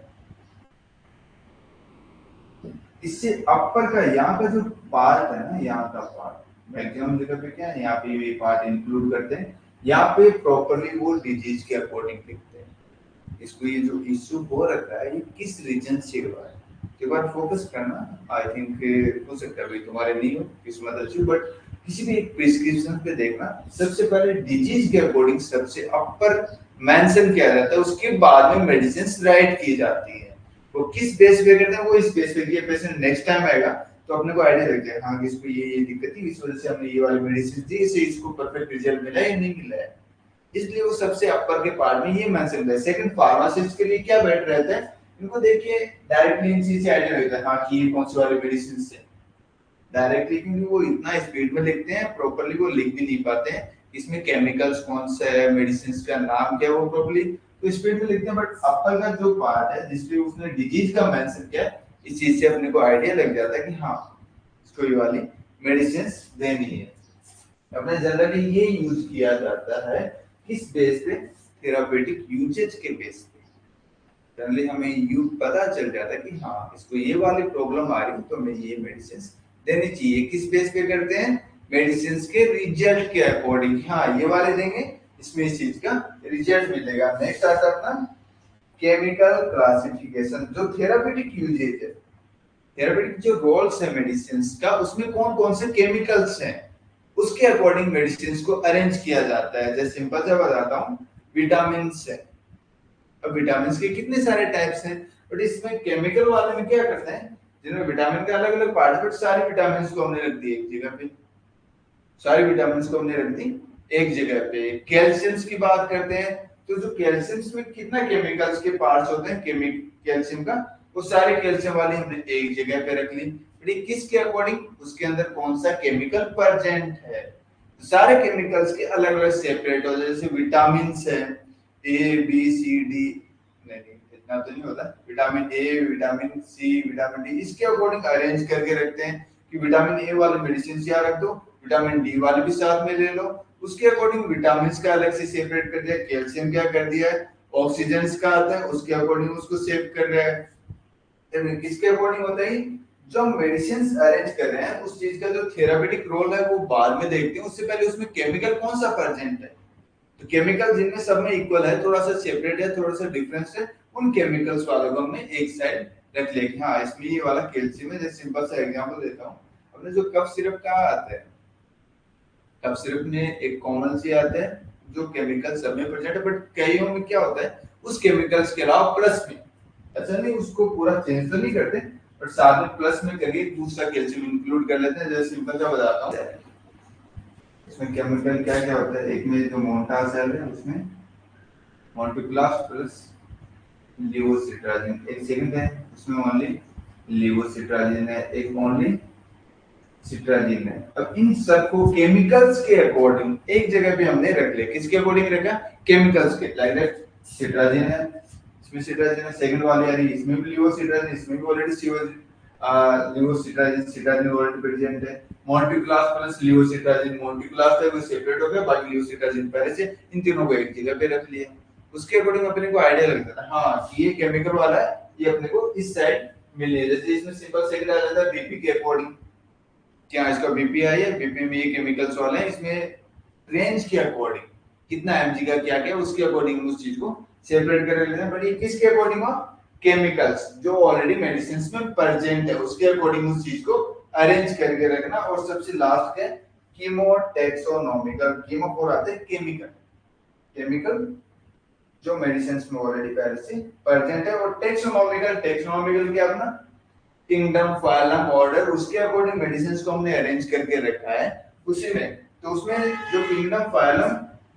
इससे अपर का यहाँ का जो पार्ट है ना, यहाँ का पार्ट मैक्सिमम जगह पे क्या है, यहाँ पे ये पार्ट इंक्लूड करते हैं, यहाँ पे प्रॉपरली वो डिजीज के अकॉर्डिंग लिखते हैं। इसको ये जो इश्यू हो रखा है ये किस रीजन से हुआ है, एक बार फोकस करना। आई थिंक हो सकता है भाई तुम्हारे नहीं हो किस्मत अच्छी, बट किसी भी एक प्रिस्क्रिप्शन पे देखना, सबसे पहले डिजीज के अकॉर्डिंग सबसे अपर मेंशन किया जाता है, उसके बाद में मेडिसिन राइट की जाती है। वो किस बेस पे करते हैं, वो इस बेस पे कि ये पेशेंट नेक्स्ट टाइम आएगा तो अपने को आइडिया लग जाएगा, हाँ इसको ये दिक्कत थी, इस वजह से हमने ये वाली मेडिसिन दी, इससे इसको परफेक्ट रिजल्ट मिला या नहीं मिला है। इसलिए वो सबसे अपर के पार्ट में ये मेंशन है। सेकंड, फार्मासिस्ट के लिए क्या बेटर रहता है, इनको देखिए डायरेक्टली इन चीज से आइडिया लगता है, हाँ कि ये कौन सी वाली मेडिसिन से डायरेक्टली, क्योंकि वो इतना स्पीड में लिखते हैं, प्रॉपर्ली वो लिख भी नहीं पाते हैं इसमें केमिकल्स कौन सा है, मेडिसिन का नाम क्या है, वो प्रॉपर्ली तो स्पीड में लिखते हैं। बट अपर का जो पार्ट है जिसपे उसने डिजीज का मेंशन किया है, इस चीज से अपने को आइडिया लग जाता है कि हाँ इसको ये वाली मेडिसिन देनी है। अपने जनरली ये यूज किया जाता है किस बेस पे, थेरापेटिक यूजेज के बेस पे। जनरली हमें यू पता चल जाता है कि हाँ इसको ये वाली प्रॉब्लम आ रही है तो हमें ये मेडिसिन देनी चाहिए। किस बेस पे करते हैं, मेडिसिन के रिजल्ट के अकॉर्डिंग, हाँ ये वाले देंगे इसमें इस चीज का रिजल्ट मिलेगा। नेक्स्ट आता है अपना केमिकल क्लासिफिकेशन, जो थेरापेटिक यूजेज है, थेरापेटिक जो रोल्स है मेडिसिन का, उसमें कौन कौन से केमिकल्स हैं उसके अकॉर्डिंग मेडिसिन को अरेंज किया जाता है। जैसे सिंपल से बताता हूँ, विटामिन है, अब विटामिन के कितने सारे टाइप्स हैं, बट इसमें केमिकल वाले में क्या करते हैं, जिनमें विटामिन के अलग अलग पार्ट, बट सारे विटामिन को हमने रख दिए एक जगह पे, सारी विटामिन को हमने रख दी एक जगह पे। कैल्शियम की बात करते हैं तो जो कैल्शियम में कितना केमिकल्स के पार्ट्स होते हैं, कैल्शियम का, वो सारे कैल्शियम वाले हमने एक जगह पे रख ली। किसके अकॉर्डिंग, उसके अंदर कौन सा केमिकल प्रेजेंट है, सारे केमिकल्स के अलग अलग सेपरेट हो, जैसे विटामिन है ए बी सी डी, नहीं इतना तो नहीं होता, vitamin A vitamin C vitamin D, इसके अकॉर्डिंग अरेंज करके रखते हैं कि विटामिन ए वाले मेडिसिन यहाँ रख दो, विटामिन डी वाले भी साथ में ले लो, उसके अकॉर्डिंग विटामिन का अलग से सेपरेट कर दिया, कैल्शियम क्या कर दिया है, ऑक्सीजन का आता है उसके अकॉर्डिंग उसको सेव कर रहा है। किसके अकॉर्डिंग होता है, जो हम मेडिसिन अरेंज कर रहे हैं उस चीज का जो थेरापेटिक रोल है वो बाद में देखते हैं, उससे पहले उसमें केमिकल कौन सा प्रेजेंट है। तो केमिकल जिनमें सब में इक्वल है, थोड़ा सा सेपरेट है, थोड़ा सा डिफरेंस है, उन केमिकल्स वालों को हमने एक साइड रख लिया कि हाँ इसमें ये वाला कैल्शियम है। जैसे सिंपल सा एग्जांपल देता हूँ, अपने जो कफ सिरप कहाँ आता है, कफ सिरप में एक कॉमन सी आता है जो केमिकल सब में प्रेजेंट है, बट कईयों में क्या होता है उस केमिकल्स के अलावा प्लस में, अच्छा नहीं उसको पूरा चेंज तो नहीं करते, बट साथ में प्लस में करके दूसरा कैल्शियम इंक्लूड कर लेते हैं। जैसे सिंपल सा बताता हूँ, इसमें केमिकल क्या क्या होता है, एक में जो मोटा सेल है उसमें मोनोक्लास प्लस लिवोसिट्राजिन, एक सेकंड है उसमें ओनली लिवोसिट्राजिन है, एक ओनली सिट्राजिन है। अब इन सबको केमिकल्स के अकॉर्डिंग एक जगह पे हमने रख लिया, किसके अकॉर्डिंग रखा, केमिकल्स के, लाइक दैट सिट्राजिन है, इसमें सिट्राजिन है, सेकंड वाली आ रही इसमें भी लिवोसिट्राजिन, इसमें भी already levocetirizine cetirizine already present है। मोनोक्लास प्लस लिवोसिट्राजिन, मोनोक्लास है वो सेपरेट हो गया, बाकी लिवोसिट्राजिन पहले से इन तीनों को एक जगह पे रख लिया। उसके अकॉर्डिंग अपने को आइडिया लग जाता है हाँ ये केमिकल वाला है, ये अपने को इस साइड मिलने, जैसे इसमें सिंपल सेकंड आ जाता है बीपी के अकॉर्डिंग, क्या इसका बीपी आई है, बीपी में ये केमिकल्स वाले हैं, इसमें रेंज के अकॉर्डिंग कितना एमजी का क्या क्या उसके अकॉर्डिंग उस चीज को सेपरेट कर लेते हैं। बट ये किसके अकॉर्डिंग हो, केमिकल्स जो ऑलरेडी मेडिसिन में प्रेजेंट है उसके अकॉर्डिंग उस चीज को अरेंज करके रखना। और सबसे लास्ट है कीमोटैक्सोनॉमिकल, कीमो फोर आते हैं केमिकल, केमिकल जो मेडिसिन में ऑलरेडी पहले से प्रेजेंट है, और टैक्सोनॉमिकल, टैक्सोनॉमिकल क्या अपना किंगडम फाइलम ऑर्डर उसके अकॉर्डिंग मेडिसिन को हमने अरेंज करके रखा है उसी में। तो उसमें जो किंगडम फाइलम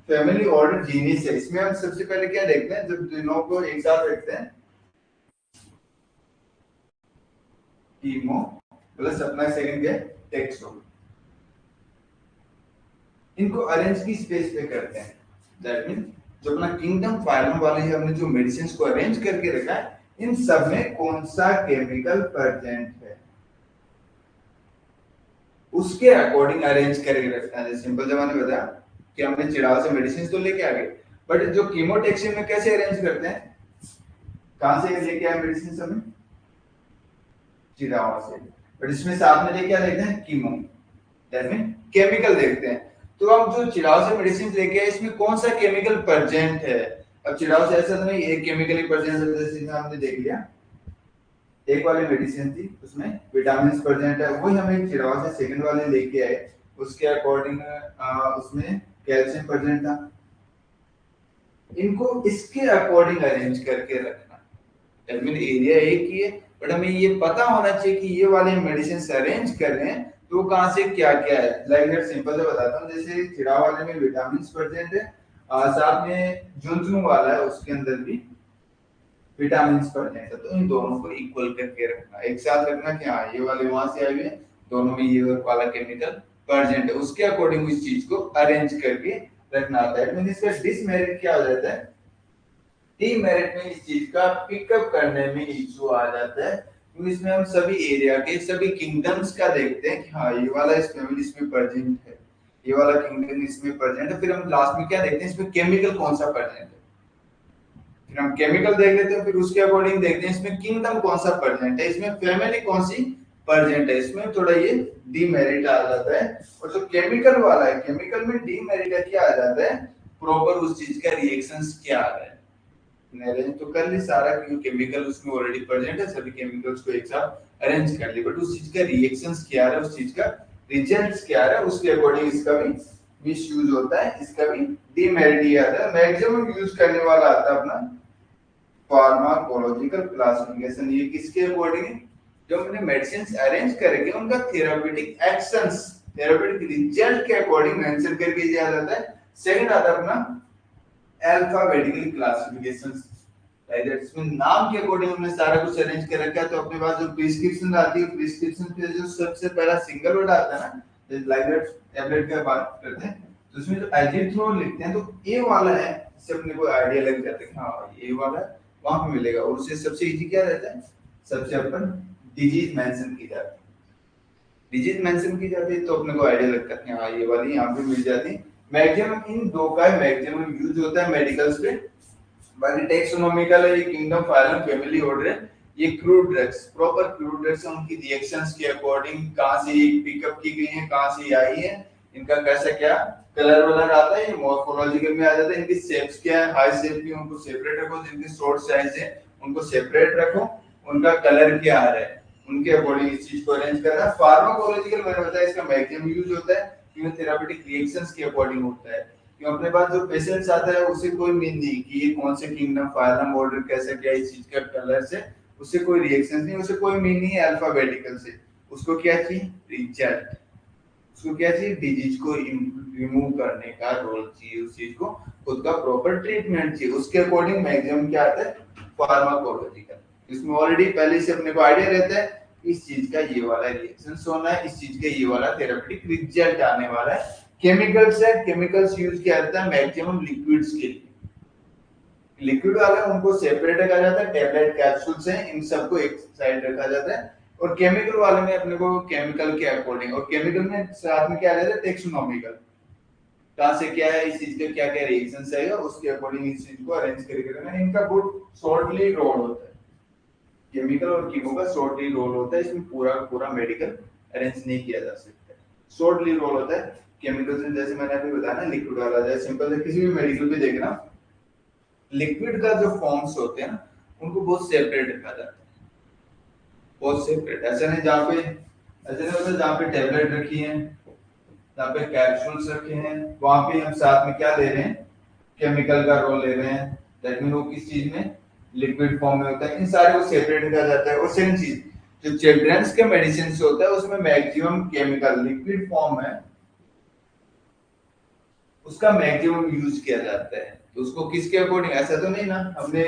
फैमिली ऑर्डर जीनिस है, इसमें हम सबसे पहले क्या देखते हैं, जब दोनों को एक साथ रखते हैं कीमो प्लस अपना सेकंड क्या टेक्सो, इनको अरेंज की स्पेस पे करते हैं। दैट मीन जो अपना किंगडम फाइलम वाले हमने जो मेडिसिन को अरेंज करके रखा है इन सब में कौन सा केमिकल प्रेजेंट है उसके अकॉर्डिंग अरेंज करके रखना है। जैसे सिंपल जमाने में बताया कि हमने चिड़ाव से मेडिसिन तो लेके आ गए, बट जो कीमोटैक्सी में कैसे अरेंज करते हैं, कहां से लेके आए मेडिसिन हमें, चिड़ाव से, बट इसमें साथ में लेके आ देखते हैं कीमो, दैट मीन केमिकल देखते हैं। तो हम जो चिड़ाव से मेडिसिन लेके आए इसमें कौन सा केमिकल प्रेजेंट है। अब चिड़ाव से ऐसा तो नहीं एक केमिकल ही प्रेजेंट है, जैसे हमने देख लिया एक वाली मेडिसिन थी उसमें विटामिन प्रेजेंट है, वही हम एक चिड़ाव से सेकंड वाले लेके आए उसके अकॉर्डिंग उसमें कैल्शियम प्रेजेंट था। इनको इसके अकॉर्डिंग अरेंज करके रखना, दैट मीन एरिया एक ही है, बट हमें ये पता होना चाहिए कि ये वाले मेडिसिन अरेंज कर रहे हैं तो कहां से क्या क्या है। लाइक दैट सिंपल से बताता हूं, जैसे चिड़ाव वाले में विटामिन प्रेजेंट है, साथ में झुंझुनू वाला है उसके अंदर भी विटामिन प्रेजेंट है, तो इन दोनों को इक्वल करके रखना, एक साथ रखना कि हाँ ये वाले वहां से आए हुए हैं, दोनों में ये वाला केमिकल प्रेजेंट है, उसके अकॉर्डिंग इस चीज को अरेंज करके रखना आता है। मीन इसका डिसमेरिट क्या हो जाता है, डीमेरिट में इस चीज का पिकअप करने में इशू आ जाता है, क्योंकि इसमें हम सभी एरिया के सभी किंगडम्स का देखते हैं कि हाँ ये वाला इस फैमिली इसमें प्रेजेंट है, ये वाला किंगडम इसमें प्रेजेंट है, फिर हम लास्ट में क्या देखते हैं इसमें केमिकल कौन सा प्रेजेंट है, फिर हम केमिकल देख लेते हैं, फिर उसके अकॉर्डिंग देखते हैं इसमें किंगडम कौन सा प्रेजेंट है, इसमें फैमिली कौन सी प्रेजेंट है, इसमें थोड़ा ये डीमेरिट आ जाता है। और जो केमिकल वाला है केमिकल में डीमेरिट क्या आ जाता है, प्रॉपर उस चीज का रिएक्शंस क्या आ रहा है, अरेंज तो कर ली सारा क्योंकि केमिकल उसमें ऑलरेडी प्रेजेंट है, सभी केमिकल्स को एक साथ अरेंज कर ली, बट उस चीज का रिएक्शंस क्या आ रहा है, उस चीज का रिजल्ट्स क्या आ रहा है, उसके अकॉर्डिंग इसका भी मिस यूज होता है, इसका भी डीमेरिट ही आता है। मैक्सिमम यूज करने वाला आता है अपना फार्माकोलॉजिकल क्लासिफिकेशन, ये किसके अकॉर्डिंग है, जो हमने मेडिसिन अरेंज करके उनका थेराप्यूटिक एक्शंस थेराप्यूटिक रिजल्ट के अकॉर्डिंग मेंशन करके दिया जाता है। सेकंड आता है अपना अल्फाबेटिकल क्लासिफिकेशन, लाइक दैट इसमें नाम के अकॉर्डिंग हमने सारा कुछ अरेंज कर रखा है। तो अपने पास जो प्रिस्क्रिप्शन आती है प्रिस्क्रिप्शन पे जो सबसे पहला सिंगल वर्ड आता है ना, जैसे लाइक दैट टैबलेट की बात करते हैं तो उसमें जो एजिथ्रोल लिखते हैं तो ए वाला है, इससे अपने को आइडिया लग जाता है कि हाँ ये वाला वहां पे मिलेगा। और उससे सबसे इजी क्या रहता है, सबसे अपन डिजीज मेंशन की जाती है, डिजीज मेंशन की जाती है तो अपने को आइडिया लगता है कि हाँ ये वाली यहाँ पे मिल जाती है, मैक्सिमम इन दो का मैक्सिमम यूज होता है मेडिकल्स पे। बाकी टेक्सोनोमिकल है, ये किंगडम, फाइलम, फैमिली ऑर्डर है। ये crude drugs, proper crude drugs है, उनकी रिएक्शंस के अकॉर्डिंग कहां से पिकअप की गई है, कहां से आई है, इनका कैसा क्या कलर वलर आता है, ये मॉर्फोलॉजिकल में आ जाता है। इनकी शेप्स क्या है, हाई शेप की उनको सेपरेट रखो, जिनकी शॉर्ट साइज है उनको सेपरेट रखो, उनका कलर क्या आ रहा है उनके अकॉर्डिंग इस चीज को अरेंज करना। फार्माकोलॉजिकल मैंने बताया इसका मैक्सिमम यूज होता है कीमोथेरापेटिक रिएक्शंस के अकॉर्डिंग होता है। क्यों अपने पास जो पेशेंट्स आता है उसे कोई मीन नहीं कि ये कौन से किंगडम, फाइलम, ऑर्डर कैसा क्या इस चीज का कलर से उसे कोई रिएक्शन नहीं, उसे कोई मीन नहीं है अल्फाबेटिकल से। उसको क्या चाहिए, रिजल्ट। उसको क्या चाहिए, डिजीज को रिमूव करने का रोल चाहिए, उस चीज को खुद का प्रॉपर ट्रीटमेंट चाहिए, उसके अकॉर्डिंग मैक्सिमम क्या आता है, फार्माकोलॉजिकल। इसमें ऑलरेडी पहले से अपने को आइडिया रहता है इस चीज का ये वाला रिएक्शन होना है, इस चीज का ये वाला थेरेपेटिक रिजल्ट आने वाला है। केमिकल्स है, केमिकल्स यूज किया जाता है मैक्सिमम लिक्विड्स के लिए। लिक्विड वाले उनको सेपरेट रखा जाता है, टेबलेट कैप्सूल्स हैं, इन सबको एक साइड रखा जाता है। और केमिकल वाले में अपने को केमिकल के अकॉर्डिंग, और केमिकल में साथ में क्या रहता है, टेक्सोनोमिकल, कहां से क्या है, इस चीज के क्या क्या रिएक्शंस आएगा उसके अकॉर्डिंग इस चीज को अरेंज करके रखना। इनका बहुत शॉर्टली रोल होता है, केमिकल और कीमो का शॉर्टली रोल होता है, इसमें पूरा पूरा मेडिकल अरेंज नहीं किया जा सकता, शॉर्टली रोल होता है। केमिकल्स में जैसे मैंने अभी बताया ना लिक्विड वाला, जैसे सिंपल है, किसी भी मेडिकल पे देखना लिक्विड का जो फॉर्म्स होते हैं ना उनको बहुत सेपरेट रखा जाता है, बहुत सेपरेट। ऐसा नहीं जहाँ पे, ऐसे नहीं होता जहाँ पे टेबलेट रखी है, जहाँ पे कैप्सूल्स रखे हैं, वहां पे हम साथ में क्या ले रहे हैं, केमिकल का रोल ले रहे हैं। दैट मीन वो किस चीज में, लिक्विड फॉर्म में होता है, इन सारे को सेपरेट किया जाता है। और सेम चीज जो चिल्ड्रंस के मेडिसिन होता है उसमें मैक्सिमम केमिकल लिक्विड फॉर्म है, उसका मैक्सिमम यूज किया जाता है। तो उसको किसके अकॉर्डिंग, ऐसा तो नहीं ना, हमने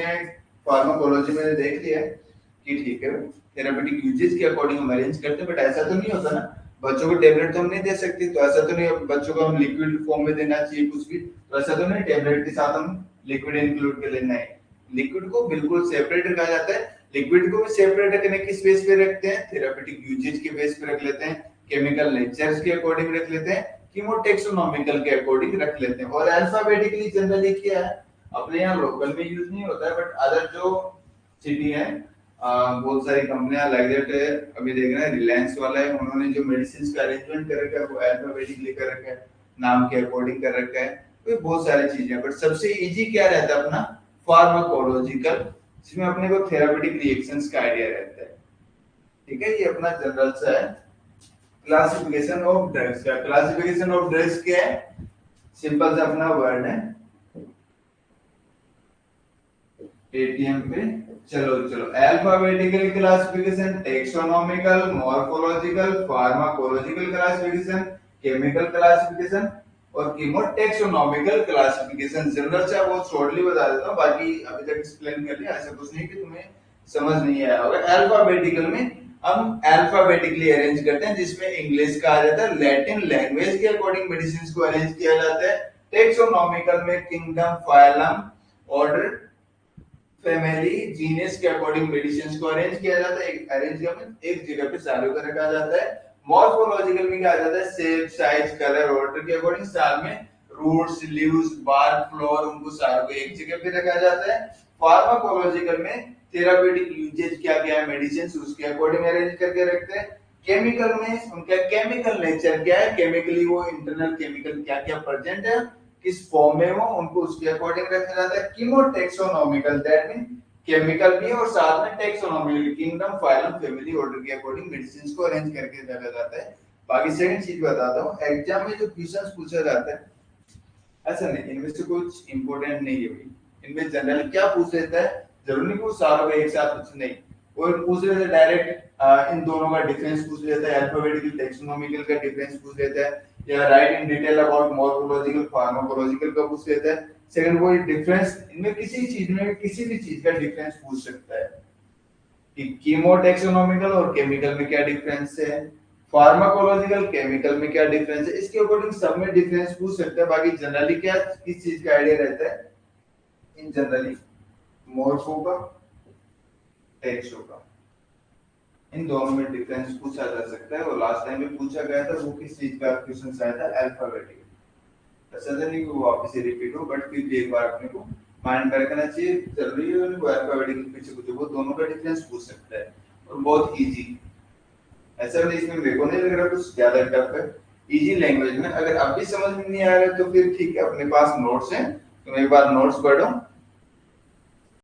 फार्माकोलॉजी में देख लिया कि ठीक है थेरेपेटिक यूजेस के अकॉर्डिंग हम अरेंज करते हैं, बट ऐसा तो नहीं होता ना बच्चों को टेबलेट तो हम नहीं दे सकते, तो ऐसा तो नहीं बच्चों को हम लिक्विड फॉर्म में देना चाहिए कुछ भी, तो ऐसा तो नहीं टेबलेट के साथ हम लिक्विड इंक्लूड कर लेना है। लिक्विड को बिल्कुल सेपरेट रखा जाता है। लिक्विड को भी सेपरेट रखने किस बेस पे रखते हैं, थेरेपेटिक यूजेज के बेस पे रख लेते हैं, केमिकल नेचर्स के अकॉर्डिंग रख लेते हैं, कीमोटेक्सोनोमिकल के अकॉर्डिंग रख लेते हैं। और अल्फाबेटिकली जनरली क्या है, अपने यहाँ लोकल में यूज नहीं होता है, बट अदर जो सिटी है बहुत सारी कंपनियां लाइक दैट, अभी देख रहे हैं रिलायंस वाला है, उन्होंने जो मेडिसिन का अरेंजमेंट कर रखा है वो अल्फाबेटिकली कर रखा है, नाम के अकॉर्डिंग कर रखा है। तो बहुत सारी चीजें, बट सबसे इजी क्या रहता है अपना फार्माकोलॉजिकल, जिसमें अपने को थेरापेटिक रिएक्शंस का आइडिया रहता है। ठीक है, ये अपना जनरल सा है। क्लासिफिकेशन ऑफ ड्रग्स का, क्लासिफिकेशन ऑफ ड्रग्स क्या है, सिंपल सा अपना वर्ड है एटीएम पे। चलो चलो, alphabetical classification, taxonomical, morphological, pharmacological classification, chemical classification और कीमोटेक्सोनोमिकल क्लासिफिकेशन। जनरल से बहुत शॉर्टली बता देता हूँ, बाकी अभी तक एक्सप्लेन कर लिया, ऐसा कुछ नहीं कि तुम्हें समझ नहीं आया होगा। अल्फाबेटिकल में हम अल्फाबेटिकली अरेंज करते हैं, जिसमें इंग्लिश का आ जाता है, लैटिन लैंग्वेज के अकॉर्डिंग मेडिसिन को अरेंज किया जाता है। टेक्सोनोमिकल में kingdom, phylum, order, family, genus के अकॉर्डिंग मेडिसिन को अरेंज किया जाता है, अरेंज करके एक जगह पे सारों को रखा जाता है। मॉर्फोलॉजिकल में क्या आ जाता है, शेप, साइज, कलर, ऑर्डर के अकॉर्डिंग साल में रूट्स, लीव्स, बार्क, फ्लोर, उनको सारों को एक जगह पे रखा जाता है। फार्माकोलॉजिकल में थेरापेटिक यूजेज क्या क्या है मेडिसिन, उसके अकॉर्डिंग अरेंज करके रखते हैं। केमिकल में उनका केमिकल नेचर क्या है, केमिकली वो इंटरनल केमिकल क्या क्या प्रेजेंट है, किस फॉर्म में हो, उनको उसके अकॉर्डिंग रखा जाता है। कीमोटेक्सोनोमिकल, दैट मीन केमिकल भी है और साथ में taxonomical, kingdom, phylum, family, order के अकॉर्डिंग मेडिसिन को अरेंज करके रखा जाता है। बाकी सेकंड चीज बताता हूँ, एग्जाम में जो क्वेश्चंस पूछा जाता है, ऐसा नहीं इनमें से कुछ इंपॉर्टेंट नहीं है भाई, इनमें जनरल क्या पूछ लेता है, जरूरी नहीं कि सारों का एक साथ कुछ नहीं, वो पूछ लेता है डायरेक्ट इन दोनों का डिफरेंस पूछ लेता है, अल्फाबेटिकल टेक्सोनोमिकल का डिफरेंस पूछ लेता है, या right in detail about morphological, pharmacological का पूछ लेता है। सेकंड वो डिफरेंस, इनमें किसी चीज में किसी भी चीज का डिफरेंस पूछ सकता है कि कीमोटेक्सोनोमिकल और केमिकल में क्या डिफरेंस है, फार्माकोलॉजिकल केमिकल में क्या डिफरेंस है, इसके अकॉर्डिंग सब में डिफरेंस पूछ सकते हैं। बाकी जनरली क्या किस चीज का आइडिया रहता है, इन जनरली मॉर्फो का, टेक्सो का, इन दोनों में डिफरेंस पूछा जा सकता है। और लास्ट टाइम भी पूछा गया था, वो किस चीज का क्वेश्चन आया था, अल्फाबेटिकल। ऐसा तो नहीं कि वो वापस से रिपीट हो, बट फिर भी एक बार अपने को माइंड में रखना चाहिए चल रही है वो अल्फाबेटिक के पीछे कुछ, वो दोनों का डिफरेंस पूछ सकता है और बहुत इजी। ऐसा नहीं, इसमें मेरे को नहीं लग रहा कुछ ज्यादा टफ है, इजी लैंग्वेज में। अगर अब भी समझ में नहीं आ रहा है तो फिर ठीक है, अपने पास नोट्स हैं, तुम एक बार नोट्स पढ़ो